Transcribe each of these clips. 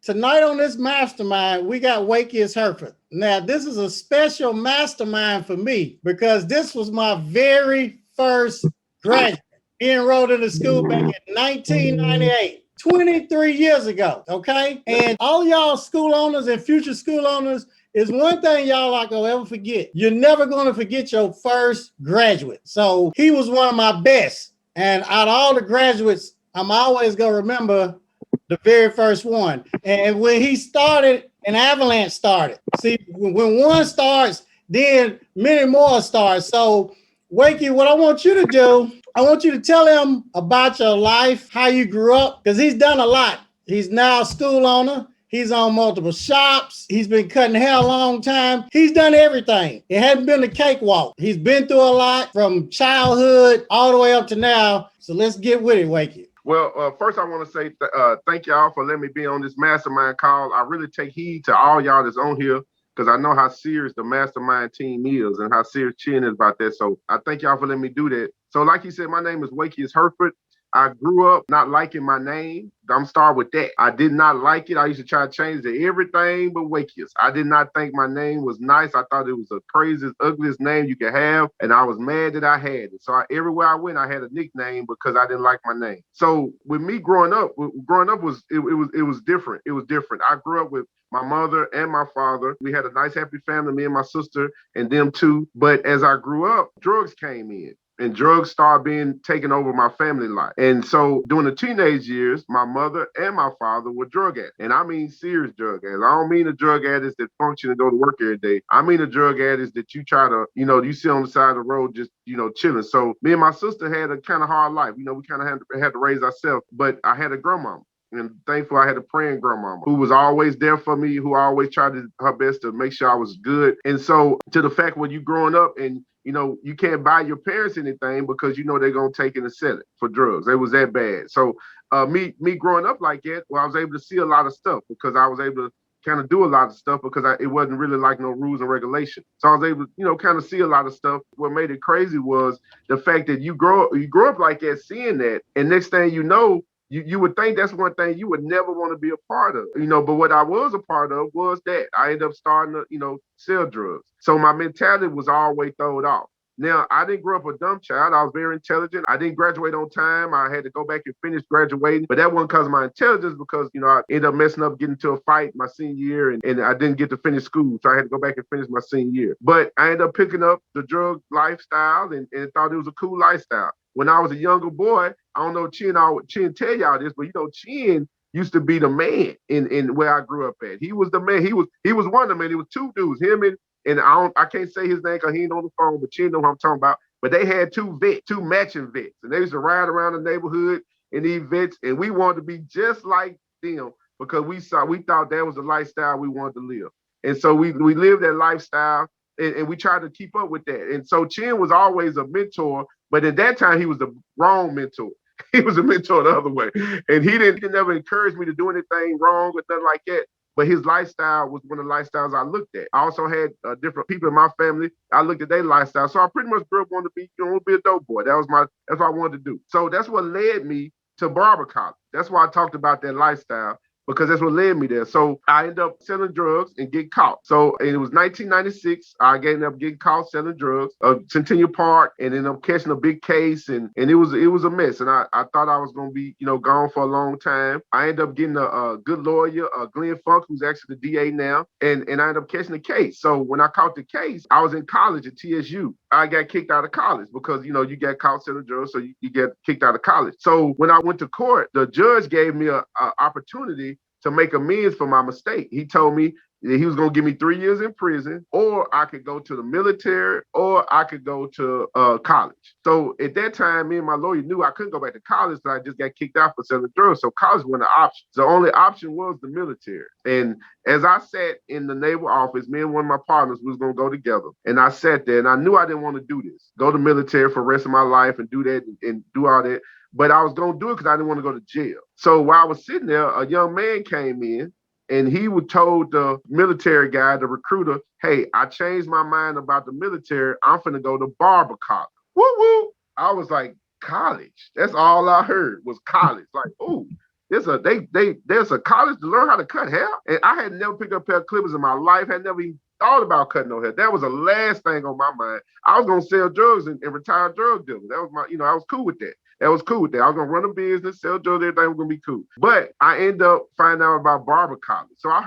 tonight on this mastermind, we got Wakius Hereford. Now, this is a special mastermind for me because this was my very first graduate. He enrolled in the school back in 1998, 23 years ago, okay? And all y'all school owners and future school owners, is one thing y'all not gonna ever forget. You're never gonna forget your first graduate. So he was one of my best. And out of all the graduates, I'm always gonna remember the very first one. And when he started, an avalanche started. See, when one starts, then many more start. So Wakey, what I want you to do, I want you to tell him about your life, how you grew up, because he's done a lot. He's now a school owner. He's on multiple shops. He's been cutting hair a long time. He's done everything. It hasn't been a cakewalk. He's been through a lot from childhood all the way up to now. So let's get with it, Wakey. Well, first I want to say thank y'all for letting me be on this mastermind call. I really take heed to all y'all that's on here because I know how serious the mastermind team is and how serious Chin is about that. So I thank y'all for letting me do that. So like you said, my name is Wakius Hereford. I grew up not liking my name. I'm starting with that. I did not like it. I used to try to change it to everything but Wakius. I did not think my name was nice. I thought it was the craziest, ugliest name you could have. And I was mad that I had it. So everywhere I went, I had a nickname because I didn't like my name. So with me growing up was different. It was different. I grew up with my mother and my father. We had a nice, happy family, me and my sister and them two. But as I grew up, drugs came in. And drugs started being taken over my family life. And so during the teenage years, my mother and my father were drug addicts. And I mean serious drug addicts. I don't mean the drug addicts that function and go to work every day. I mean the drug addicts that you try to, you sit on the side of the road just, chilling. So me and my sister had a kind of hard life. We kind of had to raise ourselves. But I had a grandmama. And thankful I had a praying grandmama who was always there for me, who always tried her best to make sure I was good. And so to the fact when you growing up and you can't buy your parents anything because they're going to take it and sell it for drugs. It was that bad. So me growing up like that, I was able to see a lot of stuff because I was able to kind of do a lot of stuff because it wasn't really like no rules and regulations. So I was able to, kind of see a lot of stuff. What made it crazy was the fact that you grow up like that, seeing that, and next thing you know, you would think that's one thing you would never want to be a part of, but what I was a part of was that I ended up starting to, sell drugs. So my mentality was always thrown off. Now, I didn't grow up a dumb child. I was very intelligent. I didn't graduate on time. I had to go back and finish graduating, but that wasn't because of my intelligence, because, I ended up messing up, getting into a fight my senior year, and I didn't get to finish school. So I had to go back and finish my senior year. But I ended up picking up the drug lifestyle and thought it was a cool lifestyle. When I was a younger boy, I don't know Chin tell y'all this, but Chin used to be the man in where I grew up at. He was the man. He was one of them, and it was two dudes, him and I can't say his name because he ain't on the phone, but Chin know who I'm talking about. But they had two matching vets, and they used to ride around the neighborhood in these vets, and we wanted to be just like them because we thought that was the lifestyle we wanted to live. And so we lived that lifestyle, and we tried to keep up with that. And so Chin was always a mentor, but at that time he was the wrong mentor. He was a mentor the other way. And he didn't never encourage me to do anything wrong or nothing like that. But his lifestyle was one of the lifestyles I looked at. I also had different people in my family. I looked at their lifestyle. So I pretty much grew up wanting to be a dope boy. That's what I wanted to do. So that's what led me to Barber College. That's why I talked about that lifestyle, because that's what led me there. So I ended up selling drugs and get caught. So it was 1996. I ended up getting caught selling drugs, Centennial Park, and ended up catching a big case, and it was a mess. And I thought I was going to be, gone for a long time. I ended up getting a good lawyer, Glenn Funk, who's actually the DA now, and I ended up catching the case. So when I caught the case, I was in college at TSU. I got kicked out of college because, you get caught selling drugs, so you get kicked out of college. So when I went to court, the judge gave me an opportunity to make amends for my mistake. He told me that he was going to give me 3 years in prison, or I could go to the military, or I could go to college. So at that time, me and my lawyer knew I couldn't go back to college because I just got kicked out for selling drugs. So college wasn't an option. The only option was the military. And as I sat in the naval office, me and one of my partners was going to go together. And I sat there and I knew I didn't want to do this, go to military for the rest of my life and do that and do all that. But I was going to do it because I didn't want to go to jail. So while I was sitting there, a young man came in and he told the military guy, the recruiter, hey, I changed my mind about the military. I'm finna go to Barber College. Woo woo. I was like, college? That's all I heard was college. Like, ooh. there's a college to learn how to cut hair. And I had never picked up a pair of clippers in my life, had never even thought about cutting no hair. That was the last thing on my mind. I was gonna sell drugs and retire drug dealer. That was my, I was cool with that. I was gonna run a business, sell drugs, everything was gonna be cool. But I ended up finding out about Barber college. So I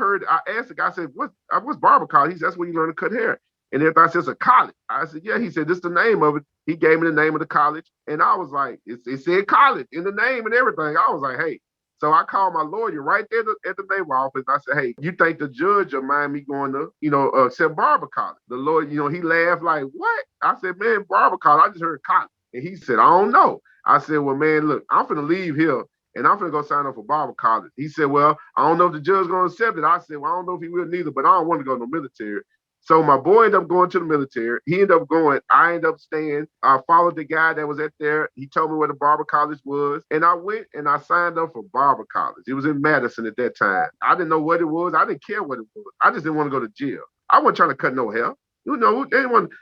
asked the guy, I said, what's Barber college? He said, that's where you learn to cut hair. And if I said, it's a college. I said, yeah. He said, this is the name of it. He gave me the name of the college. And I was like, it said college in the name and everything. I was like, hey. So I called my lawyer right there at the naval office. I said, hey, you think the judge will mind me going to, accept Barber college? The lawyer, he laughed like, what? I said, man, Barber college. I just heard college. And he said, I don't know. I said, well, man, look, I'm finna leave here and I'm finna go sign up for Barber college. He said, well, I don't know if the judge is gonna accept it. I said, well, I don't know if he will neither, but I don't want to go to the military. So my boy ended up going to the military. He ended up going. I ended up staying. I followed the guy that was at there. He told me where the Barber college was. And I went and I signed up for Barber college. It was in Madison at that time. I didn't know what it was. I didn't care what it was. I just didn't want to go to jail. I wasn't trying to cut no hair. There wasn't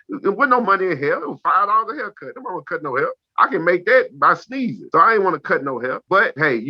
no money in hair. It was $5 a haircut. I wasn't cut no hair. I can make that by sneezing. So I didn't want to cut no hair. But hey,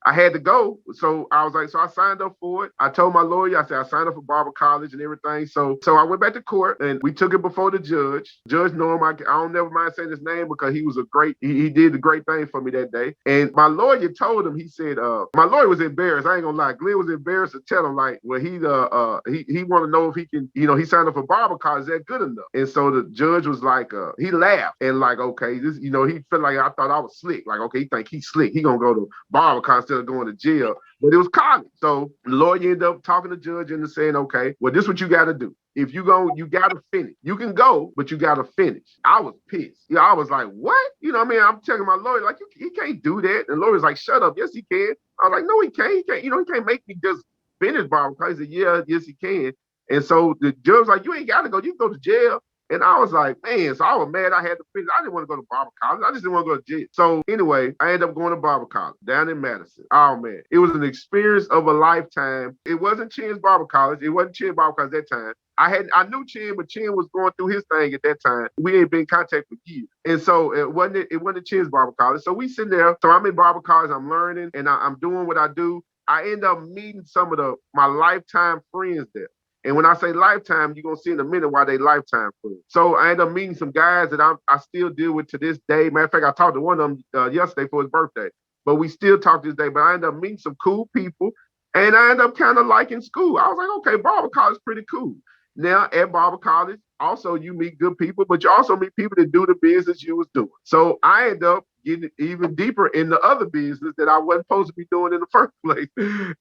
I had to go. So I was like, so I signed up for it. I told my lawyer, I said, I signed up for Barber college and everything. So I went back to court and we took it before the judge. Judge Norm, I don't never mind saying his name because he was he did a great thing for me that day. And my lawyer told him, he said, my lawyer was embarrassed. I ain't gonna lie. Glenn was embarrassed to tell him like, well, he want to know if he can, he signed up for Barber college, is that good enough? And so the judge was like, he laughed and like, okay, this, he felt like I thought I was slick. Like, okay, he think he's slick. He gonna go to Barber college instead of going to jail. But it was college. So the lawyer ended up talking to the judge and saying, okay, well, this is what you got to do. If you go, you got to finish. You can go, but you got to finish. I was pissed. I was like, what? I'm telling my lawyer, like, he can't do that. And the lawyer's like, shut up. Yes, he can. I was like, no, he can't. He can't. He can't make me just finish Barber college. He said, yeah, yes, he can. And so the judge was like, you ain't got to go. You can go to jail. And I was like, man, so I was mad I had to finish. I didn't want to go to Barber college. I just didn't want to go to jail. So anyway, I ended up going to Barber college down in Madison. Oh, man. It was an experience of a lifetime. It wasn't Chen's Barber college. It wasn't Chen's Barber college at that time. I knew Chen, but Chen was going through his thing at that time. We ain't been in contact for years. And so it wasn't Chen's Barber college. So we sitting there. So I'm in Barber college. I'm learning and I'm doing what I do. I end up meeting some of my lifetime friends there. And when I say lifetime, you're going to see in a minute why they lifetime friends. So I ended up meeting some guys that I still deal with to this day. Matter of fact, I talked to one of them yesterday for his birthday. But we still talk this day. But I ended up meeting some cool people. And I ended up kind of liking school. I was like, okay, Barber college is pretty cool. Now, at Barber college, also you meet good people, but you also meet people that do the business you was doing. So I ended up getting even deeper in the other business that I wasn't supposed to be doing in the first place.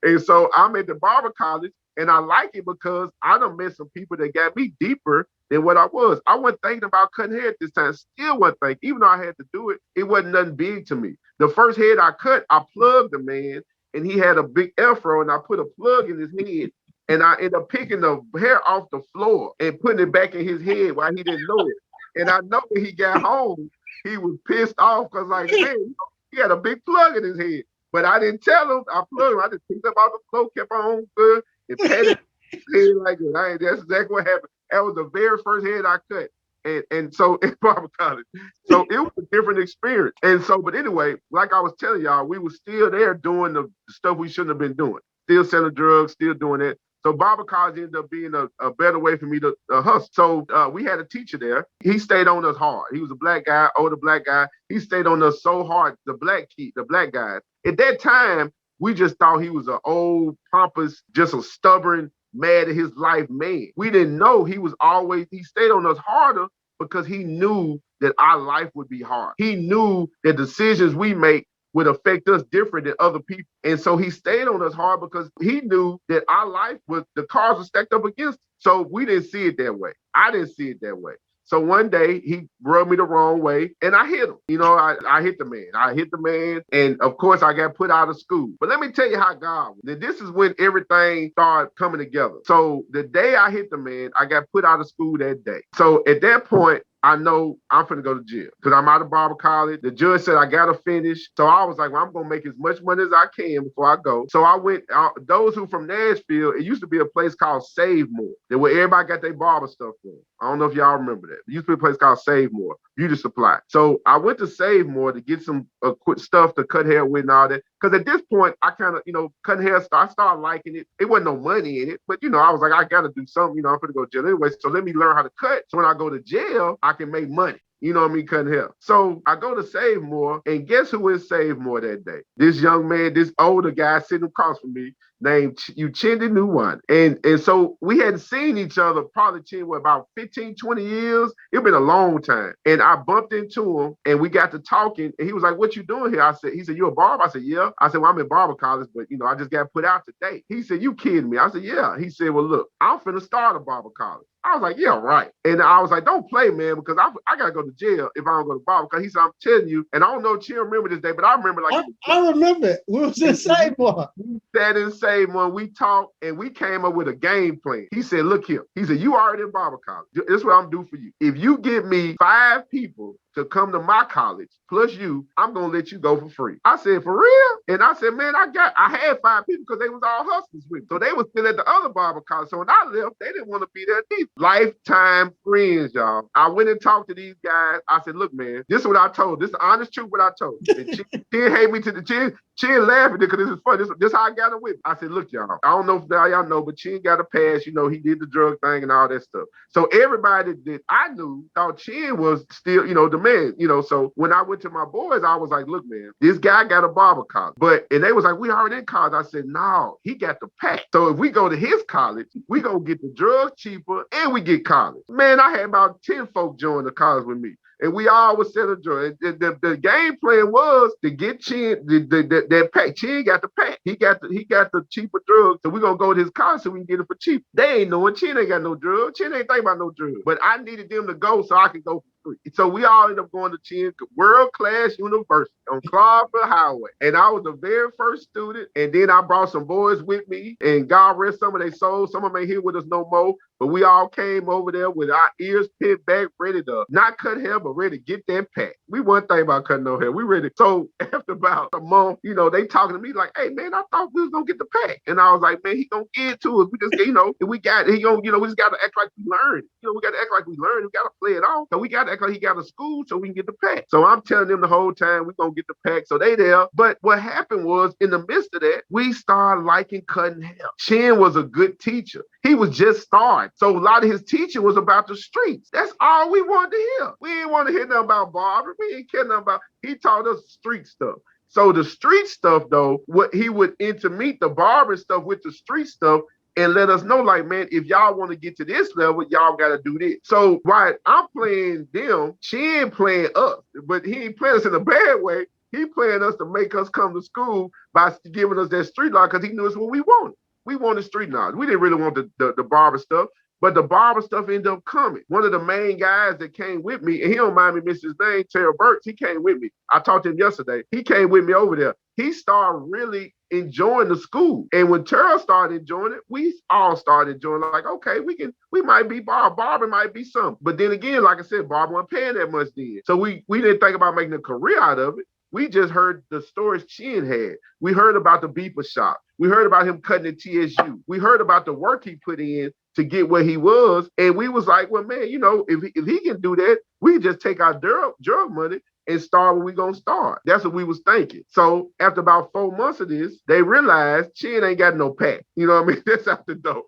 And so I'm at the Barber college. And I like it because I done met some people that got me deeper than what I was. I wasn't thinking about cutting hair at this time. Still wasn't thinking. Even though I had to do it, it wasn't nothing big to me. The first head I cut, I plugged the man, and he had a big afro, and I put a plug in his head, and I ended up picking the hair off the floor and putting it back in his head while he didn't know it. And I know when he got home, he was pissed off because, like, man, he had a big plug in his head. But I didn't tell him I plugged him. I just picked up off the floor, kept on good. It petted his head like that. That's exactly what happened. That was the very first head I cut. And so in Barber college. So it was a different experience. And so, but anyway, like I was telling y'all, we were still there doing the stuff we shouldn't have been doing. Still selling drugs, still doing it. So Barber college ended up being a better way for me to hustle. So we had a teacher there. He stayed on us hard. He was a black guy, older black guy. He stayed on us so hard, the black guys. At that time, we just thought he was an old, pompous, just a stubborn, mad at his life man. We didn't know he stayed on us harder because he knew that our life would be hard. He knew that decisions we make would affect us different than other people. And so he stayed on us hard because he knew that our life the cards were stacked up against us. So we didn't see it that way. I didn't see it that way. So one day he rubbed me the wrong way and I hit him. I hit the man. And of course I got put out of school. But let me tell you how God was. This is when everything started coming together. So the day I hit the man, I got put out of school that day. So at that point, I know I'm finna go to jail because I'm out of Barber College. The judge said I gotta finish. So I was like, well, I'm gonna make as much money as I can before I go. So I went, those who from Nashville, it used to be a place called Save More. That where everybody got their barber stuff from. I don't know if y'all remember that. It used to be a place called Save More, beauty supply. So I went to Save More to get some quick stuff to cut hair with and all that. Because at this point, I kind of, cutting hair, I started liking it. It wasn't no money in it, but I was like, I got to do something. I'm going to go to jail anyway. So let me learn how to cut. So when I go to jail, I can make money. You know what I mean? Cutting hair. So I go to Save More, and guess who in Save More that day? This young man, this older guy sitting across from me, named 𝗹𝗶𝗶. And so we hadn't seen each other probably about 15, 20 years. It's been a long time. And I bumped into him, and we got to talking, and he was like, what you doing here? He said, you a barber? I said, yeah. I said, well, I'm in Barber College, but I just got put out today. He said, you kidding me? I said, yeah. He said, well, look, I'm finna start a Barber College. I was like, yeah, right. And I was like, don't play, man, because I got to go to jail if I don't go to Barber. Because he said, I'm telling you, and I don't know if Chill remember this day, but I remember like. I remember it. We was in Save More. We sat in Save More, we talked, and we came up with a game plan. He said, look here. He said, you already in Barber College. This is what I'm due for you. If you give me 5 people to come to my college, plus you, I'm going to let you go for free. I said, for real? And I said, man, I had 5 people because they was all hustlers with me. So they was still at the other Barber College. So when I left, they didn't want to be there either. Lifetime friends, y'all. I went and talked to these guys. I said, look, man, this is what I told. This is the honest truth what I told. And Chin hate me to the Chin. Chin laughing because this is funny. This how I got it with me. I said, look, y'all, I don't know if now y'all know, but Chin got a pass. He did the drug thing and all that stuff. So everybody that I knew thought Chin was still, the man, So when I went to my boys, I was like, look, man, this guy got a Barber College. And they was like, we already in college. I said, no, he got the pack. So if we go to his college, we gonna get the drugs cheaper and we get college. Man, I had about 10 folk join the college with me. And we all was set a joint. The game plan was to get Chin that pack. Chin got the pack. He got the cheaper drugs. So we're gonna go to his college so we can get it for cheap. They ain't knowing Chin ain't got no drugs. Chin ain't thinking about no drugs. But I needed them to go so I could go for free. So we all ended up going to Chin world-class university on Clarkville Highway. And I was the very first student. And then I brought some boys with me. And God rest some of their souls. Some of them ain't here with us no more. But we all came over there with our ears pinned back, ready to not cut hair, but ready to get that pack. We wasn't thinking about cutting no hair. We ready. So after about a month, they talking to me like, hey, man, I thought we was going to get the pack. And I was like, man, he going to get to us. We just, we got, we just got to act like we learned. We got to act like we learned. We got to play it off. So we got to act like he got a school so we can get the pack. So I'm telling them the whole time we going to get the pack. So they there. But what happened was in the midst of that, we started liking cutting hair. Chin was a good teacher. He was just starting. So a lot of his teaching was about the streets. That's all we wanted to hear. We didn't want to hear nothing about Barber. We didn't care nothing about, he taught us street stuff. So the street stuff though, what he would intermeet the barber stuff with the street stuff and let us know like, man, if y'all want to get to this level, y'all got to do this. So while I'm playing them, Chin playing us, but he ain't playing us in a bad way. He playing us to make us come to school by giving us that street law because he knew it's what we wanted. We wanted street knowledge. We didn't really want the barber stuff, but the barber stuff ended up coming. One of the main guys that came with me, and he don't mind me missing his name, 𝗹𝗶𝗶, he came with me. I talked to him yesterday. He came with me over there. He started really enjoying the school. And when 𝗹 started enjoying it, we all started enjoying it. Like, okay, we might be Barber might be something. But then again, like I said, Barber wasn't paying that much then. So we didn't think about making a career out of it. We just heard the stories Chin had. We heard about the beeper shop. We heard about him cutting at TSU. We heard about the work he put in to get where he was. And we was like, well, man, if he can do that, we can just take our drug money and start where we gonna start. That's what we was thinking. So after about 4 months of this, they realized Chin ain't got no pack. You know what I mean? That's out the door.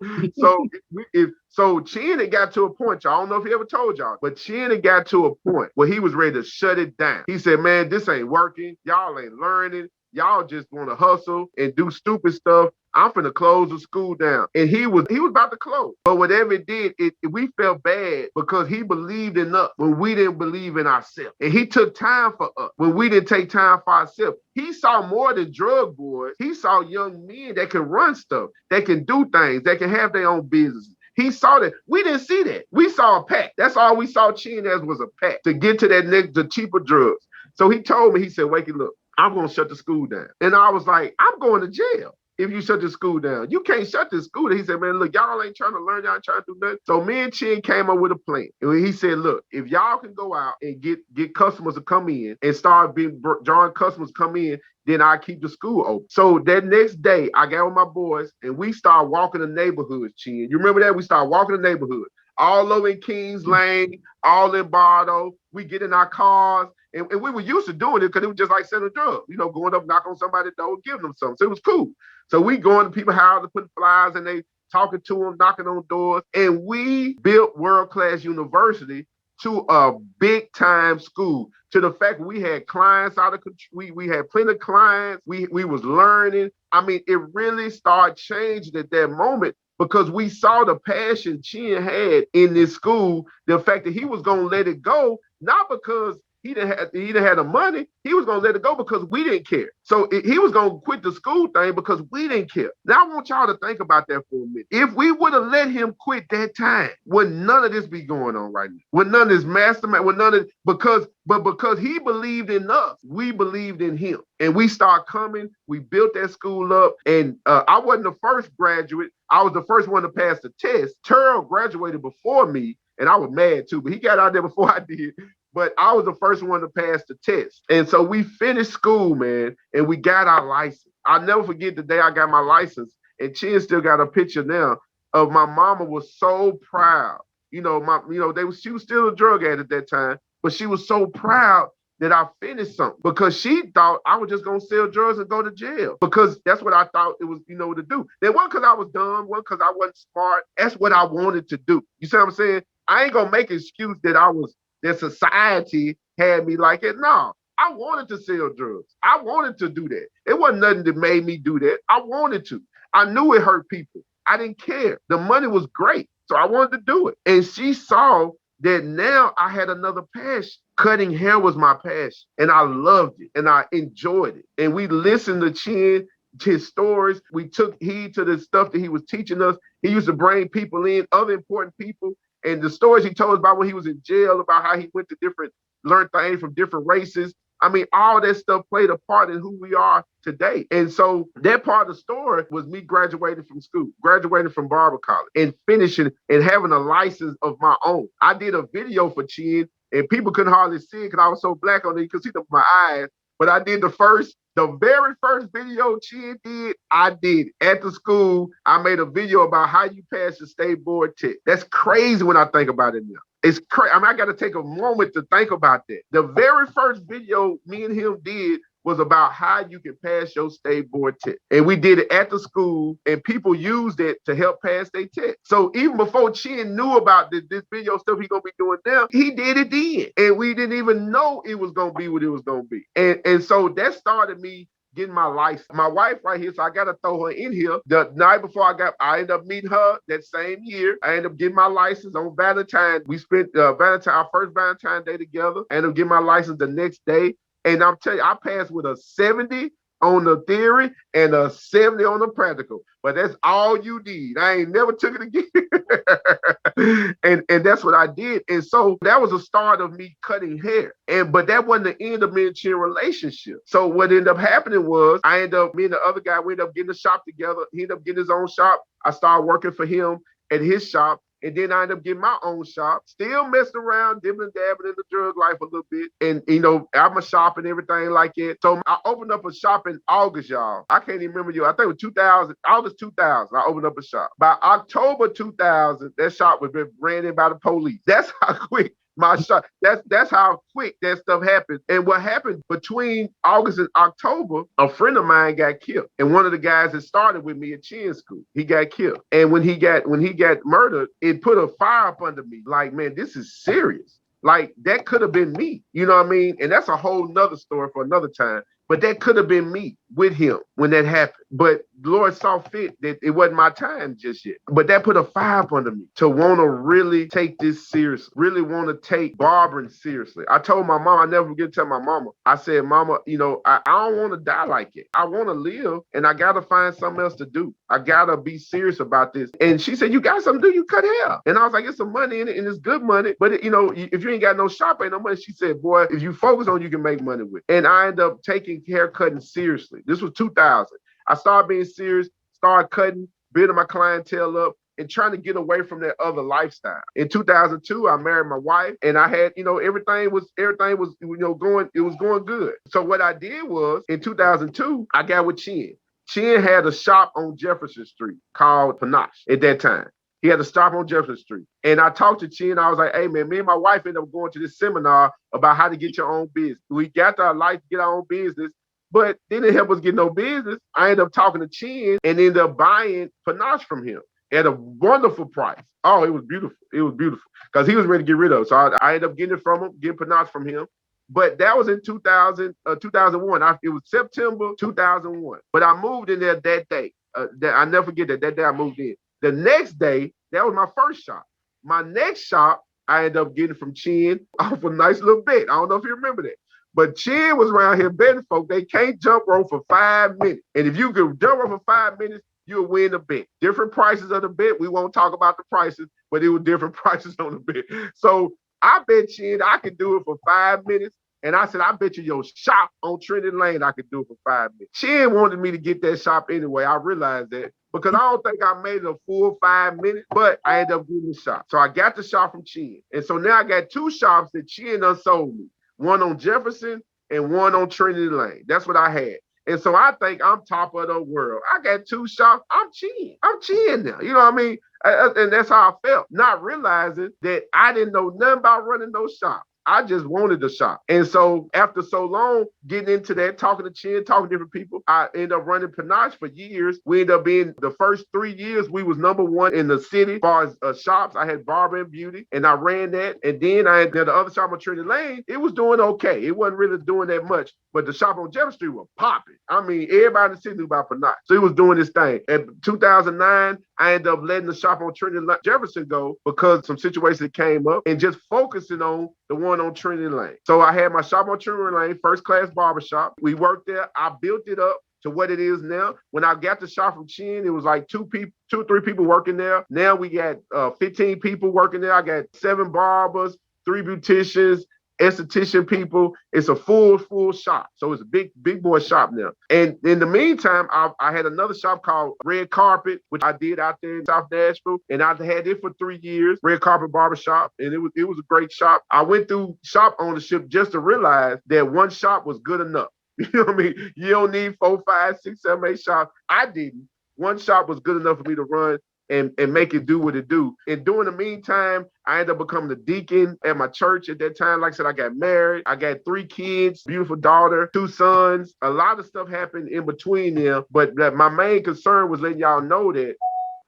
So Chin had got to a point, y'all, I don't know if he ever told y'all, but Chin had got to a point where he was ready to shut it down. He said, man, this ain't working. Y'all ain't learning. Y'all just want to hustle and do stupid stuff. I'm finna close the school down. And he was about to close. But whatever it did, we felt bad because he believed in us when we didn't believe in ourselves. And he took time for us when we didn't take time for ourselves. He saw more than drug boys. He saw young men that can run stuff, that can do things, that can have their own businesses. He saw that. We didn't see that. We saw a pack. That's all we saw Chin as was a pack to get to the cheaper drugs. So he told me, he said, Wakey, look, I'm going to shut the school down. And I was like, I'm going to jail. if you shut the school down. You can't shut the school down. He said, man, look, y'all ain't trying to learn. Y'all ain't trying to do nothing. So me and Chin came up with a plan. And he said, look, if y'all can go out and get customers to come in and start drawing customers to come in, then I keep the school open. So that next day, I got with my boys and we started walking the neighborhoods, Chin. You remember that? We started walking the neighborhood. All over in Kings Lane, all in Bardo. We get in our cars. And we were used to doing it because it was just like selling drugs. You know, going up, knock on somebody's door, giving them something. So it was cool. So we going to people's houses, putting flyers, and they talking to them, knocking on doors. And we built World Class University to a big time school, to the fact we had clients out of country. We had plenty of clients. We was learning. I mean, it really started changing at that moment because we saw the passion Chin had in this school, the fact that he was going to let it go, not because he didn't have the money. He was going to let it go because we didn't care. So he was going to quit the school thing because we didn't care. Now I want y'all to think about that for a minute. If we would have let him quit that time, would none of this be going on right now? Would none of this mastermind, would none of, because he believed in us, we believed in him. And we started coming, we built that school up. And I wasn't the first graduate. I was the first one to pass the test. 𝗹𝗶 graduated before me, and I was mad too, but he got out there before I did. But I was the first one to pass the test. And so we finished school, man, and we got our license. I'll never forget the day I got my license, and Chin still got a picture now of my mama was so proud. You know, she was still a drug addict at that time, but she was so proud that I finished something because she thought I was just gonna sell drugs and go to jail because that's what I thought it was, to do. It wasn't because I was dumb, one because I wasn't smart. That's what I wanted to do. You see what I'm saying? I ain't gonna make an excuse that society had me like it. No, I wanted to sell drugs. I wanted to do that. It wasn't nothing that made me do that. I wanted to. I knew it hurt people. I didn't care. The money was great, so I wanted to do it. And she saw that now I had another passion. Cutting hair was my passion, and I loved it, and I enjoyed it. And we listened to Chin, his stories. We took heed to the stuff that he was teaching us. He used to bring people in, other important people. And the stories he told us about when he was in jail, about how he went to learned things from different races. I mean, all that stuff played a part in who we are today. And so that part of the story was me graduating from school, graduating from Barber College, and finishing and having a license of my own. I did a video for Chin, and people couldn't hardly see it because I was so black on it, you could see my eyes. But I did the very first video Chin did, I did at the school. I made a video about how you pass the state board test. That's crazy when I think about it now. It's crazy. I mean, I got to take a moment to think about that. The very first video me and him did was about how you can pass your state board test. And we did it at the school, and people used it to help pass their test. So even before Chin knew about this video stuff he's going to be doing now, he did it then. And we didn't even know it was going to be what it was going to be. And so that started me getting my license. My wife right here, so I got to throw her in here. The night before I ended up meeting her that same year. I ended up getting my license on Valentine's. We spent our first Valentine's Day together. I ended up getting my license the next day. And I'm telling you, I passed with a 70 on the theory and a 70 on the practical. But that's all you need. I ain't never took it again. and that's what I did. And so that was the start of me cutting hair. But that wasn't the end of me and Chin relationship. So what ended up happening was me and the other guy, we ended up getting a shop together. He ended up getting his own shop. I started working for him at his shop. And then I ended up getting my own shop, still messing around, dibbing and dabbing in the drug life a little bit. And, I'm a shop and everything like that. So I opened up a shop in August, y'all. I can't even remember I think it was August 2000, I opened up a shop. By October 2000, that shop was ran in by the police. That's how quick my shop, that's how quick that stuff happened. And what happened between August and October, a friend of mine got killed. And one of the guys that started with me at Chin School, he got killed. And when he got murdered, it put a fire up under me. Like, man, this is serious. Like, that could have been me. You know what I mean? And that's a whole nother story for another time. But that could have been me with him when that happened. But the Lord saw fit that it wasn't my time just yet. But that put a fire up under me to want to really take this seriously, really want to take barbering seriously. I told my mom, I never forget to tell my mama, I said, Mama, I don't want to die like it. I want to live, and I got to find something else to do. I got to be serious about this. And she said, you got something to do? You cut hair. And I was like, it's some money in it, and it's good money. But, if you ain't got no shop, ain't no money. She said, boy, if you focus on, you can make money with. And I ended up taking hair cutting seriously. This was 2000. I started being serious, started cutting, building my clientele up, and trying to get away from that other lifestyle. In 2002, I married my wife, and I had, everything was, going, it was going good. So what I did was, in 2002, I got with Chin. Chin had a shop on Jefferson Street called Panache at that time. He had a shop on Jefferson Street. And I talked to Chin. I was like, hey, man, me and my wife ended up going to this seminar about how to get your own business. We got our life to get our own business, but they didn't help us get no business. I ended up talking to Chin and ended up buying Panache from him at a wonderful price. Oh, it was beautiful. It was beautiful because he was ready to get rid of it. So I ended up getting it from him, getting Panache from him. But that was in 2001. It was September 2001. But I moved in there that day. I never forget that. That day I moved in. The next day, that was my first shop. My next shop, I ended up getting from Chin off a nice little bet. I don't know if you remember that. But Chin was around here betting folk, they can't jump rope for 5 minutes. And if you could jump rope for 5 minutes, you'll win the bet. Different prices of the bet. We won't talk about the prices, but it was different prices on the bet. So I bet Chin I could do it for 5 minutes. And I said, I bet you your shop on Trinity Lane, I could do it for 5 minutes. Chin wanted me to get that shop anyway. I realized that because I don't think I made it a full 5 minutes, but I ended up getting the shop. So I got the shop from Chin. And so now I got two shops that Chin done sold me. One on Jefferson and one on Trinity Lane. That's what I had. And so I think I'm top of the world. I got two shops. I'm Chin. I'm Chin now. You know what I mean? And that's how I felt, not realizing that I didn't know nothing about running those shops. I just wanted the shop. And so after so long getting into that, talking to Chin, talking to different people, I ended up running Panache for years. We ended up being the first 3 years, we was #1 in the city as far as shops. I had Barber and Beauty, and I ran that. And then I had the other shop on Trinity Lane. It was doing okay. It wasn't really doing that much, but the shop on Jefferson Street was popping. I mean, everybody in the city knew about Panache. So it was doing this thing. In 2009, I ended up letting the shop on Trinity Jefferson go because some situations came up and just focusing on the one on Trinity Lane. So I had my shop on Trinity Lane, first class barbershop. We worked there. I built it up to what it is now. When I got the shop from Chin, it was like 2 or 3 people working there. Now we got 15 people working there. I got 7 barbers, 3 beauticians, esthetician people. It's a full shop. So it's a big boy shop now. And in the meantime, I had another shop called Red Carpet, which I did out there in South Nashville. And I had it for 3 years, Red Carpet Barbershop. And it was a great shop. I went through shop ownership just to realize that one shop was good enough. You know what I mean? You don't need 4, 5, 6, 7, 8 shops. I didn't. One shop was good enough for me to run and make it do what it do. And during the meantime, I ended up becoming the deacon at my church at that time. Like I said, I got married. I got 3 kids, beautiful daughter, 2 sons. A lot of stuff happened in between them. But my main concern was letting y'all know that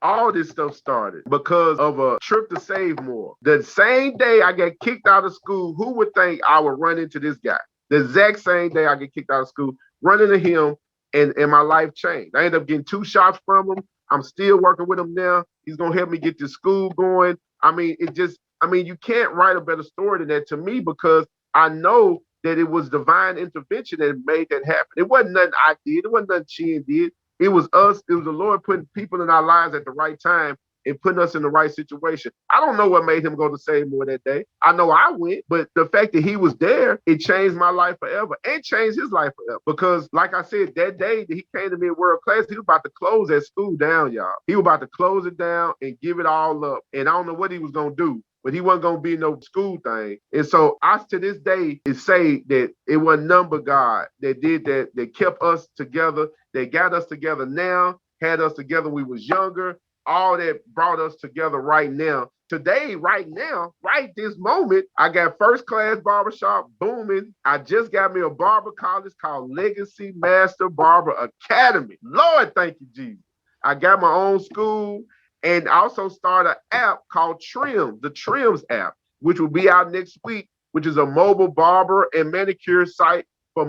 all this stuff started because of a trip to Save More. The same day I got kicked out of school, who would think I would run into this guy? The exact same day I get kicked out of school, run into him, and my life changed. I ended up getting 2 shops from him. I'm still working with him now. He's going to help me get this school going. I mean, you can't write a better story than that to me because I know that it was divine intervention that made that happen. It wasn't nothing I did. It wasn't nothing Chin did. It was us. It was the Lord putting people in our lives at the right time and putting us in the right situation. I don't know what made him go to Save More that day. I know I went, but the fact that he was there, it changed my life forever and changed his life forever. Because like I said, that day that he came to me in world class, he was about to close that school down, y'all. He was about to close it down and give it all up. And I don't know what he was going to do, but he wasn't going to be no school thing. And so I, to this day, is say that it wasn't none but God that did that, that kept us together, that got us together now, had us together when we was younger, all that brought us together right now. Today, right now, right this moment, I got first class barbershop booming. I just got me a barber college called Legacy Master Barber Academy. Lord, thank you, Jesus. I got my own school and also started an app called Trim, the Trims app, which will be out next week, which is a mobile barber and manicure site for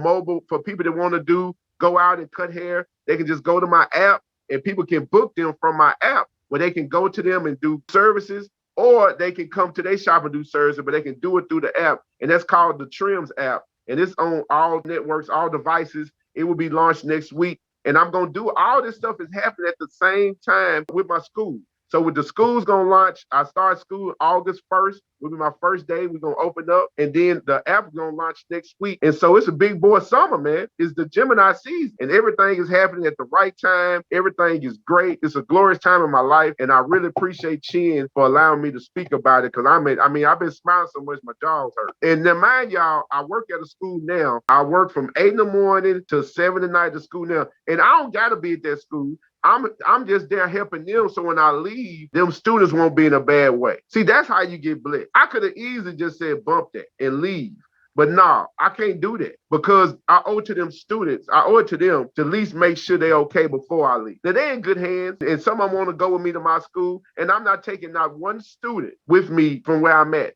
people that want to go out and cut hair. They can just go to my app and people can book them from my app where they can go to them and do services, or they can come to their shop and do services, but they can do it through the app. And that's called the Trims app. And it's on all networks, all devices. It will be launched next week. And I'm going to do all this stuff is happening at the same time with my school. So with the school's gonna launch, I start school August 1st, will be my first day. We're gonna open up, and then the app is gonna launch next week. And so it's a big boy summer, man. It's the Gemini season, and everything is happening at the right time. Everything is great. It's a glorious time in my life, and I really appreciate Chin for allowing me to speak about it, because I've been smiling so much my jaw's hurt. And then mind y'all, I work at a school now. I work from 8 in the morning to 7 at night at school now, and I don't gotta be at that school. I'm just there helping them, so when I leave, them students won't be in a bad way. See, that's how you get blessed. I could have easily just said bump that and leave. But no, I can't do that, because I owe it to them students. I owe it to them to at least make sure they're okay before I leave. Now, they're in good hands, and some of them want to go with me to my school, and I'm not taking not one student with me from where I'm at.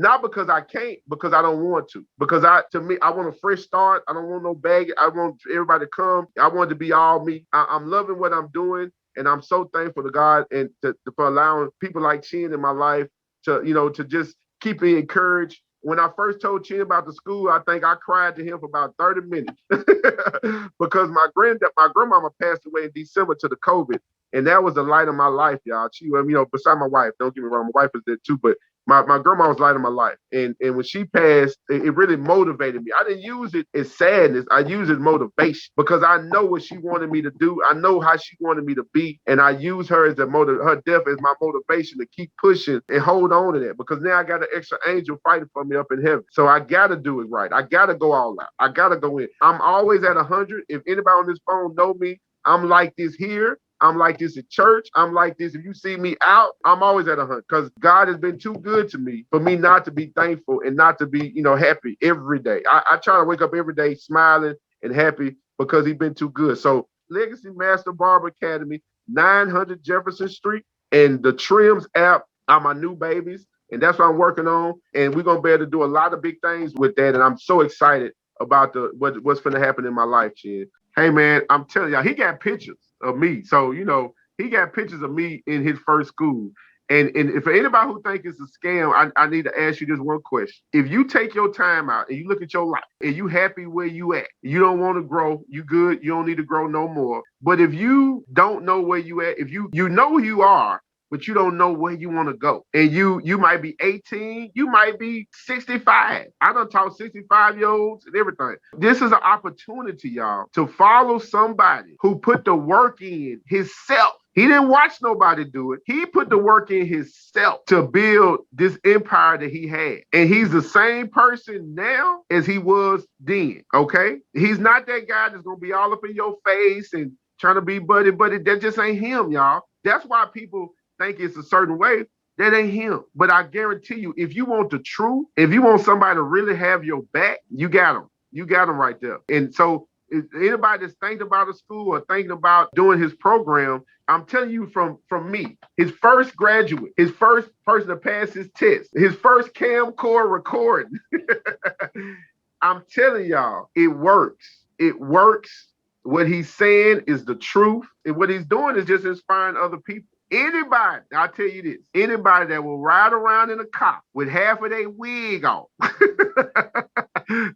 Not because I can't, because I don't want to. Because I want a fresh start. I don't want no baggage. I want everybody to come. I want it to be all me. I'm loving what I'm doing, and I'm so thankful to God and for allowing people like Chin in my life to just keep me encouraged. When I first told Chin about the school, I think I cried to him for about 30 minutes because my grandmama passed away in December to the COVID, and that was the light of my life, y'all. She, beside my wife, don't get me wrong, my wife was there too, but my grandma was light of my life. And when she passed, it really motivated me. I didn't use it as sadness. I used it as motivation, because I know what she wanted me to do. I know how she wanted me to be. And I use her as her death as my motivation to keep pushing and hold on to that, because now I got an extra angel fighting for me up in heaven. So I got to do it right. I got to go all out. I got to go in. I'm always at 100. If anybody on this phone know me, I'm like this here. I'm like this at church. I'm like this. If you see me out, I'm always at 100, because God has been too good to me for me not to be thankful and not to be, happy every day. I try to wake up every day smiling and happy, because he's been too good. So Legacy Master Barber Academy, 900 Jefferson Street, and the Trims app are my new babies. And that's what I'm working on. And we're going to be able to do a lot of big things with that. And I'm so excited about what's going to happen in my life, Chin. Hey, man, I'm telling y'all, he got pictures of me. So, he got pictures of me in his first school. And for anybody who think it's a scam, I need to ask you this one question. If you take your time out and you look at your life and you happy where you at, you don't want to grow, you good, you don't need to grow no more. But if you don't know where you at, if you know who you are, but you don't know where you want to go. And you might be 18, you might be 65. I done taught 65-year-olds and everything. This is an opportunity, y'all, to follow somebody who put the work in himself. He didn't watch nobody do it. He put the work in himself to build this empire that he had. And he's the same person now as he was then, okay? He's not that guy that's going to be all up in your face and trying to be buddy. That just ain't him, y'all. That's why people think it's a certain way. That ain't him. But I guarantee you, if you want the truth, if you want somebody to really have your back, you got him. You got him right there. And so if anybody that's thinking about a school or thinking about doing his program, I'm telling you from me, his first graduate, his first person to pass his test, his first camcorder recording. I'm telling y'all, it works. It works. What he's saying is the truth. And what he's doing is just inspiring other people. Anybody, I'll tell you this, anybody that will ride around in a car with half of their wig on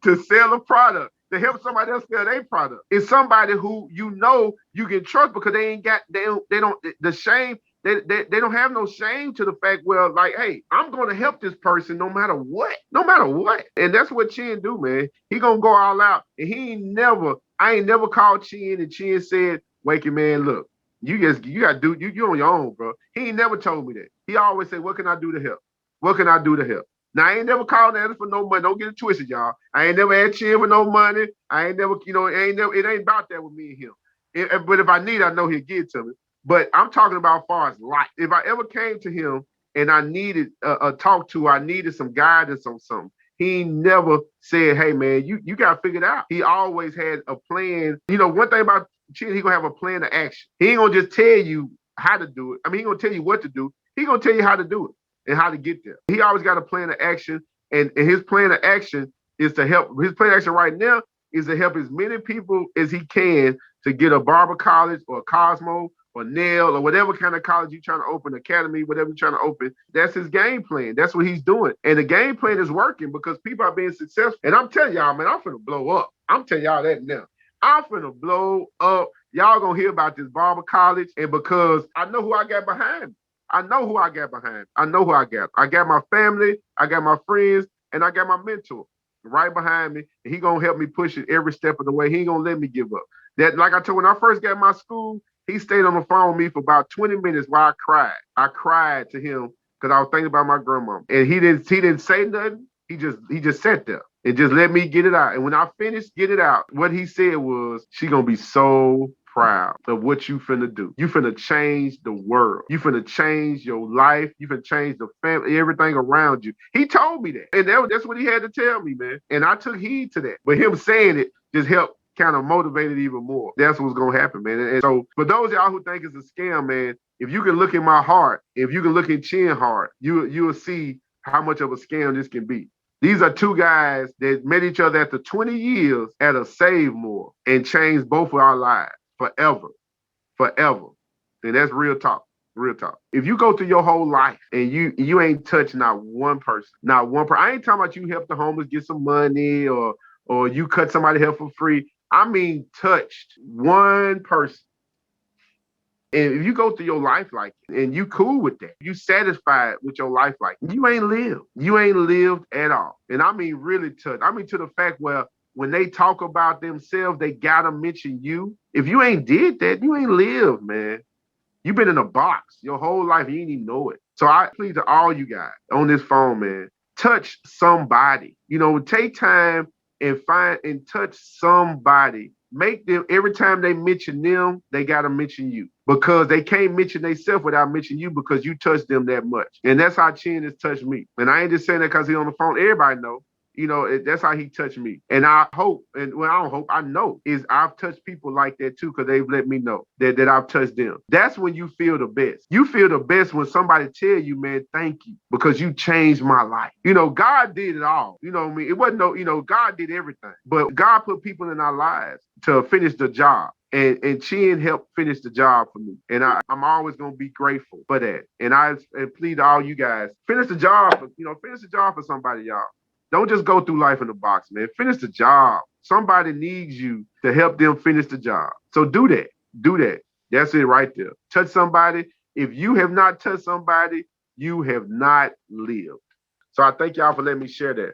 to sell a product, to help somebody else sell their product, is somebody who you can trust, because they don't have no shame to the fact, well, like, hey, I'm going to help this person no matter what. And that's what Chin do, man. He going to go all out. And I ain't never called Chin and Chin said, Wakey, man, look, you got to do, you on your own, bro. He ain't never told me that. He always said, what can I do to help? What can I do to help? Now, I ain't never called Anderson for no money. Don't get it twisted, y'all. I ain't never asked Chin for no money. I ain't never, it ain't about that with me and him. But if I need, I know he'll give it to me. But I'm talking about as far as life. If I ever came to him and I needed a talk to, I needed some guidance on something, he never said, hey, man, you got to figure it out. He always had a plan. One thing about Chin, he going to have a plan of action. He ain't going to just tell you how to do it. I mean, he going to tell you what to do. He going to tell you how to do it and how to get there. He always got a plan of action. And his plan of action is to help. His plan of action right now is to help as many people as he can to get a Barber college or a Cosmo or Nail or whatever kind of college you're trying to open, academy, whatever you're trying to open. That's his game plan. That's what he's doing. And the game plan is working because people are being successful. And I'm telling y'all, man, I'm finna blow up. I'm telling y'all that now. I'm finna blow up. Y'all gonna hear about this Barber College, and because I know who I got behind me. I know who I got behind me. I know who I got. I got my family, I got my friends, and I got my mentor right behind me. And he gonna help me push it every step of the way. He ain't gonna let me give up. That, like I told, when I first got my school, he stayed on the phone with me for about 20 minutes while I cried. I cried to him because I was thinking about my grandma. And he didn't say nothing. He just sat there and just let me get it out. And when I finished get it out, what he said was, she gonna be so proud of what you finna do. You finna change the world. You finna change your life. You finna change the family, everything around you. He told me that. And that's what he had to tell me, man. And I took heed to that. But him saying it just helped kind of motivate it even more. That's what's gonna happen, man. And so for those of y'all who think it's a scam, man, if you can look in my heart, if you can look in Chin heart, you'll see how much of a scam this can be. These are two guys that met each other after 20 years at a 𝗍𝗶𝗶 and changed both of our lives forever. And that's real talk. Real talk. If you go through your whole life and you ain't touched not one person, I ain't talking about you help the homeless get some money or you cut somebody hair for free. I mean touched one person. And if you go through your life like that, and you cool with that, you satisfied with your life like that, you ain't lived. You ain't lived at all. And I mean really touched. I mean to the fact where when they talk about themselves, they gotta mention you. If you ain't did that, you ain't lived, man. You've been in a box your whole life. You ain't even know it. So I plead to all you guys on this phone, man, touch somebody. You know, take time and find and touch somebody. Make them, every time they mention them, they got to mention you, because they can't mention themselves without mentioning you, because you touched them that much. And that's how Chin has touched me. And I ain't just saying that because he's on the phone. Everybody know. You know, that's how he touched me. And I hope, and well, I don't hope, I know, is I've touched people like that too, because they've let me know that I've touched them. That's when you feel the best. You feel the best when somebody tell you, man, thank you, because you changed my life. You know, God did it all. You know what I mean? It wasn't no, you know, God did everything. But God put people in our lives to finish the job. And Chin helped finish the job for me. And I'm always going to be grateful for that. And I plead to all you guys, finish the job for somebody, y'all. Don't just go through life in the box, man. Finish the job. Somebody needs you to help them finish the job. So do that. Do that. That's it right there. Touch somebody. If you have not touched somebody, you have not lived. So I thank y'all for letting me share that.